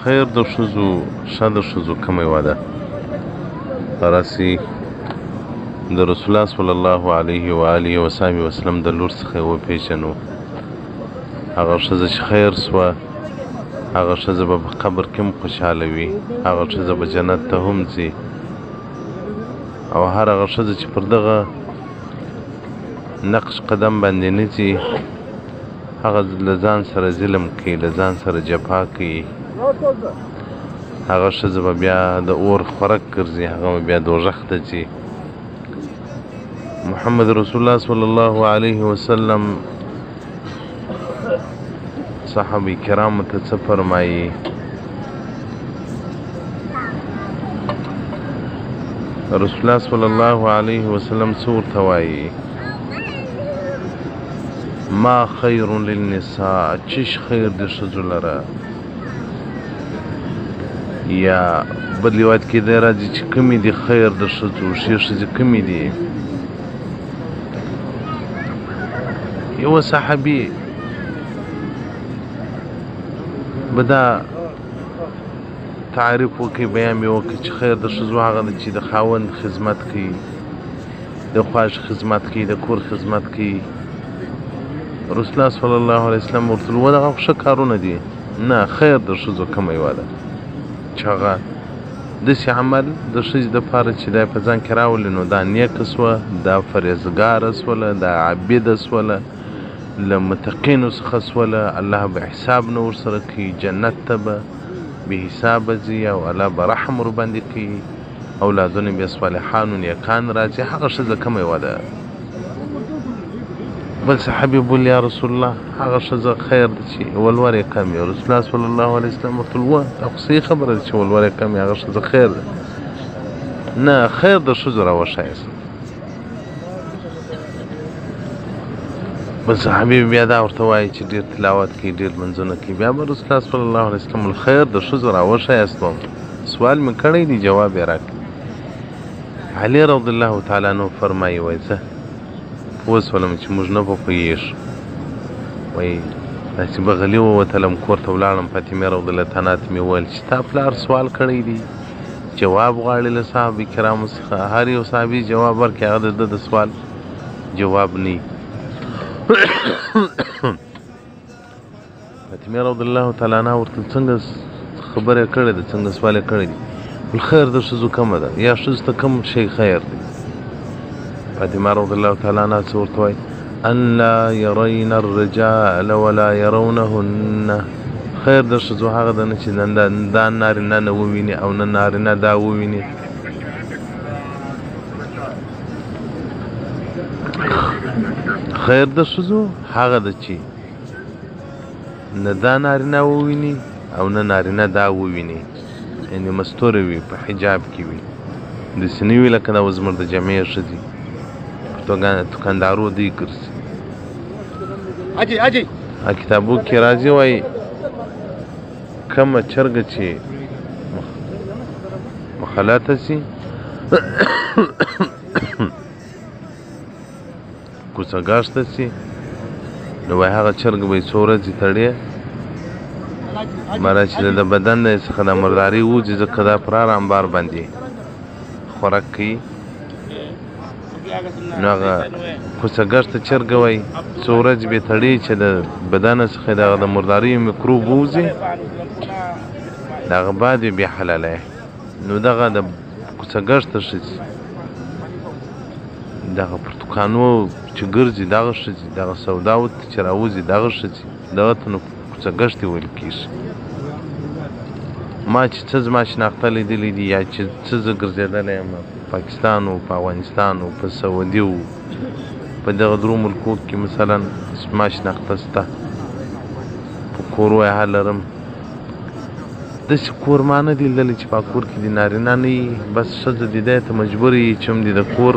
خیر د ښځو ښه د ښځو کومه واده راسي د رسول الله صلی الله علیه و آله و صحبه وسلم د لور څخه وپېژنو. هغه ښځه چې خیر سوه هغه ښځه به په قبر کې هم خوشحاله وي، هغه ښځه به جنت ته هم ځي. او هر هغه ښځه چې پر دغه نقش قدم باندې نه ځي هغه له ځان سره ظلم کوي، له ځان سره جفا کوي. هغه ښځه به بیا د اور خوراک ګرځي، هغه به بیا دوزخ ته ځي. محمد رسول الله صلی الله علیه وسلم صحابه کرامو ته څه فرمایي؟ رسول الله صلی الله علیه وسلم څه ورته وایي؟ ما خیر للنساء، چش خیر د ښځو لره. یا بل روایت کې دی راځي چې کمې دي خیر د ښځو، ښې ښځې کمې دي. یوه صحابي به دا تعریف وکړي، بیان یې وکړي چې خیر د ښځو هغه ده چې د خاوند خدمت کوي، د خواښ خدمت کوي، د کور خدمت کوي. رسول الله صلی الله علیه وسلم ورته وویل دغه ښه کارونه دي. نه، خیر د ښځو کومه یوه ده چې هغه داسې عمل د ښځې دپاره چې دا په ځان کې راولي نو دا نیکه سوه، دا فرهزګاره سوله، دا عابده سوله، له متقینو څخه سوله. الله به حساب نه ورسره کوي، جنت ته به بې حسابه ځي او الله به رحم ورباندې کوي، اولادونه بیا صالحان و نیکان راځي. هغه ښځه کومه یوه ده؟ بل صحابي بول یا رسول الله هغه ښځه خیر ده چې ولور یې کم وي. رسول الله صلی الله علیه وسلم ورته وویل دا خو صحیح خبره ده چې ولور یې کم وي، هغه ښځه خیر ده. نه، خیر د ښځو راوښایست. بل صحابي بیا دا ورته وایي چې ډېر تلاوت کوي، ډېر لمونځونه کوي. بیا به رسول الله صلی الله علیه وسلم خیر د ښځو راوښایستم. سوال مې کړی دی، جواب یې راکړ. علي رضی الله تعالی عنه فرمایي وایي زه پوه شولم چې موږ نه به پوهېږو. وایي داسې به غلي ووتلم، کور ته ولاړم. فاطمې رضی الله تعالی عنها ته مې وویل چې ستا پلار سوال کړی دی، جواب غواړي له صحابه کرامو څخه. هر یو صحابي جواب ورکړي، هغه د ده د سوال جواب نه وي. فاطمې رضی الله تعالی عنها ورته څنګه خبره یې کړې ده، څنګه سوال یې کړی دی؟ خیر د ښځو کومه ده، یا ښځو ته کوم شی خیر دی؟ فاطمه رضی الله تعالی عنها څه ورته وایي؟ ان لا يرين الرجال ولا يرونهن. خیر د ښځو هغه ده نه چې دا نارینه نه وویني او نه نارینه دا وویني. خیر د ښځو هغه ده چې نه دا نارینه وویني او نه نارینه دا وویني، یعنې مستوره وي، په حجاب کې وي، داسې نه وي لکه دا اوس زموږ د جامع ښځې دوکاندارو دی ګرځي. کتابو کې راځي وایي کومه چرګه چې مخلطه سي کوڅه ګاشته سي نو وایي هغه چرګه به یې څو ورځې تړې مره چې د بدن نه څخه د مرداري وځي، ځکه دا پر هر انبار باندې خوراک کوي. نو هغه کوڅه ګشته چرګه وایي څو ورځې به یې تړي چې د بدن څخه د مرداري میکروب ووځي، د هغه بعد یې بیا حلالی. نو دغه د کوڅه ګشته ښځې دغه پر دوکانو چې ګرځي دغه ښځې، دغه سوداو ته چې راوځي دغه ښځې، دغه ته نو کوڅه ګشتې ویل کېږي. ما چې څه زما شناخته لیدلي دي یا چې څه زه ګرځېدلی یم پاکستان و، په افغانستان و، په سعودي و، په دغه درو ملکو کې مثلا زما شناخته شته، په کور ویها لرم. داسې کور ما نه دي لیدلی چې په کور کې د نارینه نه وي، بس ښځه د دی ته مجبور یي چې هم د کور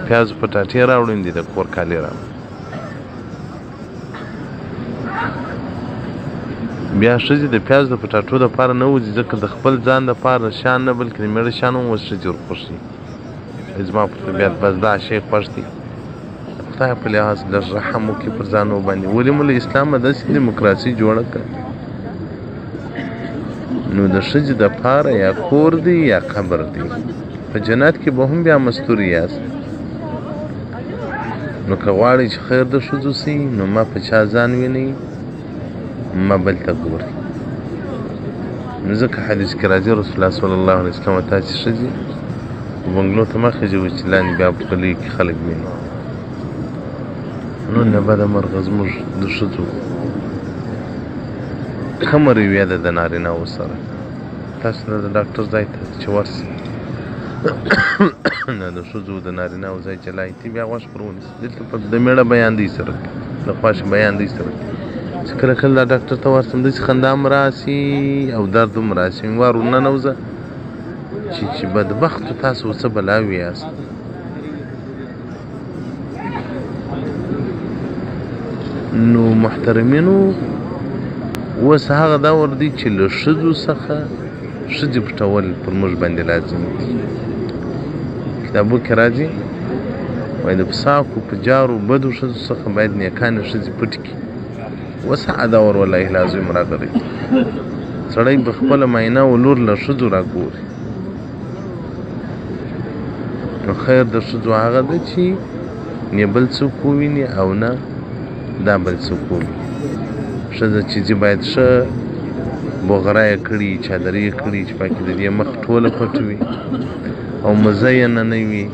پیاز پټاټې راوړي، هم د کور کالي راوړي. بیا ښځې د پیاز د پټاټو دپاره نه وځي، ځکه د خپل ځان دپاره شان نه بلکې د مېړه شان هم اوس ښځې ورخوښي. زما په طبیعت بس دا شی خوښ دی. خدای په لحاظ لږ رحم وکړي پر ځانو باندې. ولې مو له اسلامه داسې دیموکراسي جوړه کړه نو د ښځې دپاره یا کور دی یا قبر دی. په جنت کې به هم بیا مستوري یاست. نو که غواړئ چې خیر د ښځو سي نو ما په چا ځان وینئ، ما بل ته ګورئ. نو ځکه حدیث کې راځي رسول الله صلی الله علیه وسلم تاسې ښځې بنګلو ته مه خېژوئ چې لاندې بیا په کلیو کې خلک ویني. نو نه بده مرغه زموږ د ښځو کمه رویه ده د نارینهوو سره. تاسو نه د ډاکټر ځای ته چې ورسئ نه د ښځو د نارینهوو ځای چې لایتي بیا غوښ پر ونیسي. دلته په د مېړه بیان دی سره د خواښې بیان دی سره چې کله کله دا ډاکټر ته ورسم داسې خندا هم راسي او درد هم راسي. مې وار ورننوځه چې بدبختو تاسو څه بلاوي یاست. نو محترمینو اوس هغه دور دی چې له ښځو څخه ښځې پټول پر موږ باندې لازم دي. کتابو کې راځي وایي د فساقو په جارو بدو ښځو څخه باید نیکانې ښځې پټې کړي. اوس هغه دور والله لازم راغلی. سړی به خپله معاینه و لور له ښځو راګوري. نو خیر د ښځو هغه ده چې نه بل څوک وویني او نه دا بل څوک وویني. ښځه چې ځي باید ښه بغره یې کړي، چادرې یې کړي چې پکې د دې مخ ټوله پټ وي او مزینه نه وي.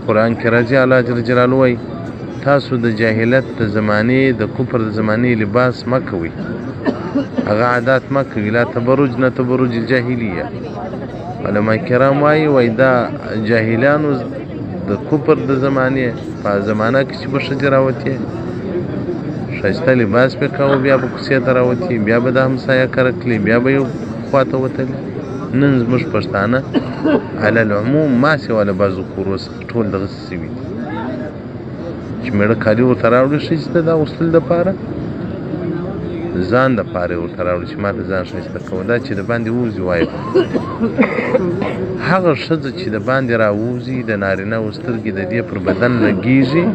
قرآن کې راځي الله جل جلاله وایي تاسو د جاهلیت د زمانې د کفر د زمانې لباس مه کوئ، هغه عادات مه کوئ. لا تبرج نه تبرج الجاهلیه. علما کرام وایي دا جاهلانو د کفر د زمانې په زمانه کې چې به ښځې راوتې ښایسته لباس پې کوه، بیا به کوڅې ته راوتې، بیا به د همسایه کره کړي، بیا به یو خوا ته وتلې. نن زموږ پښتانه علی العموم ما سوا له بعضو کورو څخه ټول دغسې سوي دي چې مېړه کالي ورته راوړي ښځې ته د اغوستلو دپاره، ځان دپاره یې ورته راوړي چې ما ته ځان ښایسته کوه. دا چې د باندې ووځي وایي هغه ښځه چې د باندې راووځي د نارینهو سترګې د دې پر بدن لګېږي،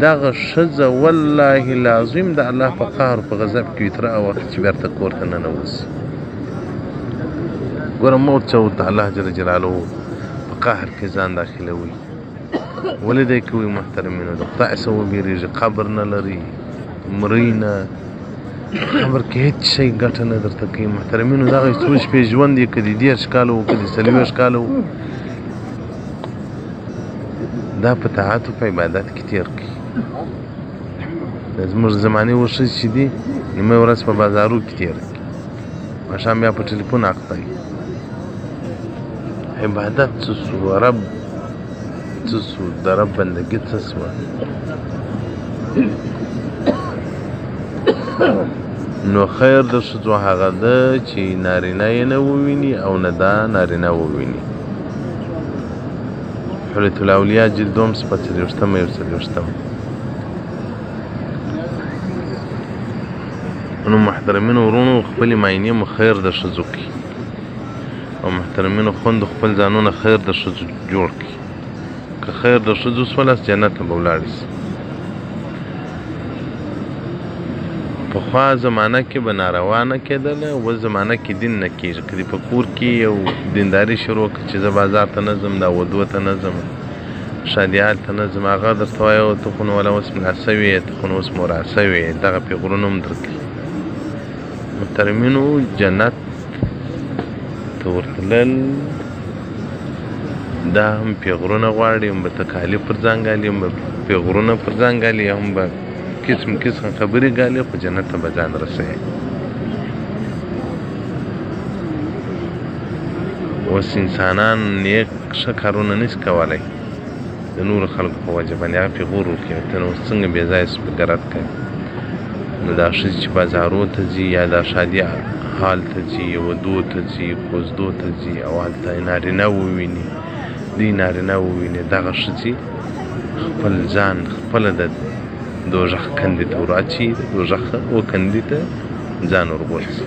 دغه ښځه والله لازم د الله په قهر په غضب کې وي تر هغه وخت چې بېرته کور ته ننوځي. ګوره موت چې ورته الله جل جلاله په قهر کې ځان داخلوي. ولې دی کوي محترمینو؟ د خدای څخه وبېرېږي. قبر نه لري، مرۍ نه، قبر کې هېڅ شی ګټه نه درته کوي. محترمینو دغه څو شپې ژوند یې که د 30 کاله و که د 40 کاله و دا په طاعت او په عبادت کې تېر کړي. زموږ زمانې اوس ښځې چې دي نیمه ورځ په بازارو کې تېره کړي، ماښام بیا په ټلیفون اخته وي. عبادت څه سو؟ رب څه سو؟ د رب بندګي څه سوه؟ نو خیر د ښځو هغه ده چې نارینه یې نه وویني او نه دا نارینه وویني. حلیة الاولیاء جلد 2 صفحه 40 نو محترمینو ورونو خپلې معاینې مو خیر د ښځو کړي او محترمینو خوندو خپل ځانونه خیر د ښځو جوړ کړي. که خیر د ښځو سولاست جنت ته به ولاړې سي. پخوا زمانه کې به ناروا نه کېدله، اوس زمانه کې دین نه کېږي. که دې په کور کې یو دینداري شروع کړي چې زه بازار ته نه ځم، دا ودو ته نه ځم، شادیال ته نه ځم، هغه درته وایي ته خو نو ولا اوس ملا سوې، ته خو نو اوس مورا سوې، دغه پیغورونه هم درکوي. محترمینو جنت ته ورتلل دا هم پیغورونه غواړي، هم به تکالیف پر ځان ګالي، هم به پیغورونه پر ځان ګالي، هم به قسم قسم خبرې ګالي، خو جنت ته به ځان رسوي. اوس انسانان نیک ښه کارونه نشي کولی د نورو خلکو په وجه باندې هغه پیغور ورکوي. ته نو اوس څنګه بې ځایه سپګرت کوي؟ نو دا ښځې چې بازارو ته ځي یا دا شادي حال ته ځي، ودو ته ځي، کوزدو ته ځي او هلته نارینه وویني، دوی نارینه وویني، دغه ښځې خپل ځان خپله د دوزخ کندې ته ور اچي، د دوزخ و کندې ته ځان ورغورځي.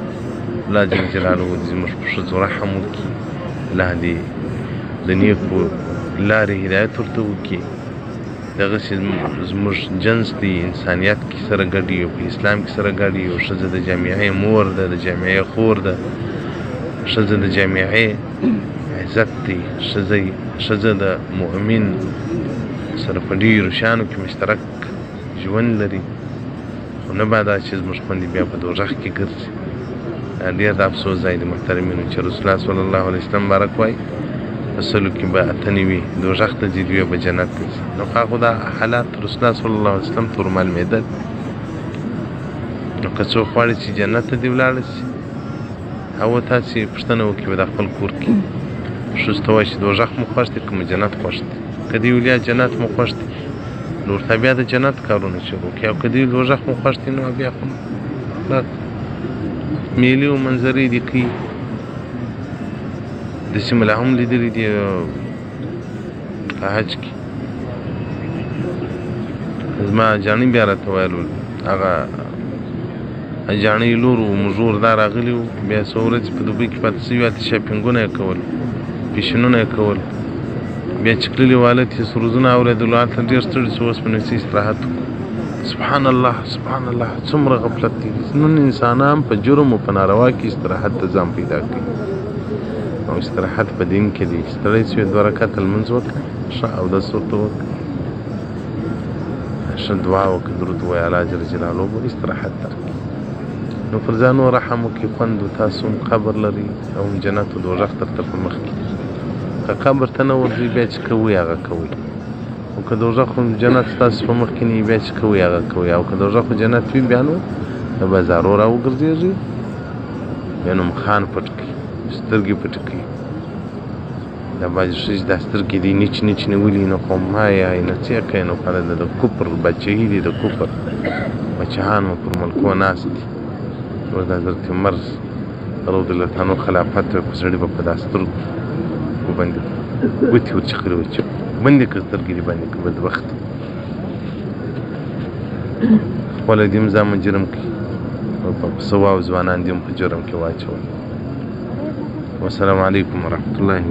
الله جل جلاله دې زموږ په ښځو رحم وکړي، الله دې د نیکو لارې هدایت ورته وکړي. دغسې زموږ جنس دی انسانیت کې سره ګډ یو، په اسلام کې سره ګډ یو. ښځه د جامعې مور ده، د جامعې خور ده، ښځه د جامعې عزت دی، ښځه د مؤمن سره په ډېرو شیانو کې مشترک ژوند لري، خو نه بعد چې زموږ خویندې بیا په دوزخ کې ګرځي. ډېر د افسوس ځای دی محترمینو چې رسول الله صلی الله علیه وسلم بارک وایي په سلو کې به 98 دوزخ ته ځي، 2 به جنت ته ځي. نو هغه دا حالات رسول الله صلی الله علیه وسلم ته ورمعلومېدل. نو که څوک غواړي چې جنت ته دې ولاړه شي، هغه تاسې پوښتنه وکړي به د خپل کور کې ښځو ته وایي چې دوزخ مو خوښ دی که مو جنت خوښ دی. که دې ویلیا جنت مو خوښ دی نو ورته بیا د جنت کارونه شروع کړي، او که دې دوزخ مو خوښ دی نو بیا خو میلې او منظرې دې کوي. داسې مې لا هم لیدلي دي په حج کې. زما جاڼي بیا راته ویل هغه جاڼۍ لور و مژور دا راغلي وو، بیا څو ورځې په دوبۍ کې پاتې سوي، هلته شاپینګونه یې کول، پیشنونه یې کول، بیا چې تللي وو هلته یې سروزونه اورېدلو، هلته ډېر ستړي شو، اوس به نو څه استراحت وکړو. سبحان الله سبحان الله، څومره غفلت دی. نن انسانان په جرم او په ناروا کې استراحت ته ځان پیدا کوي، او استراحت په دین کې دی. ستړی شوې 2 رکعته لمونځ وکړه، ښه اودس ورته وکړه، ښه دعا وکړه، درود ووایه، الله جل جلاله به استراحت درکړي. نو پر ځانو رحم وکړئ، خوند تاسو هم قبر لري او جنت او دوزخ تر طرفه مخکې. که قبر ته نه ورځئ بیا چې کوئ هغه کوئ، او که دوزخ او جنت ستاسو په مخکې نه وي بیا چې کوئ هغه کوئ، او که دوزخ او جنت وي بیا نو د بازارو را وګرځېږئ، بیا نو مخان پټ کړئ، سترګې پټې کړئ. دا بعضې ښځې دا سترګې دي نیچ نیچ نیولي، نو خو مایه نه څه کوي، نو خلک د کفر بچهي دي، د کفر بچهان مو پر ملکو ناست دي. اوس د حضرت عمر رضی الله تعالی عنه خلافت په سړي به په دا سترګو باندې ګوتې ورچخلې وې چې بندې کړه سترګې دې بندې کړه، بدبخت خپله دې هم ځان مجرم کړي، او په سواو ځوانان دې هم په جرم کې واچول. والسلام علیکم ورحمة الله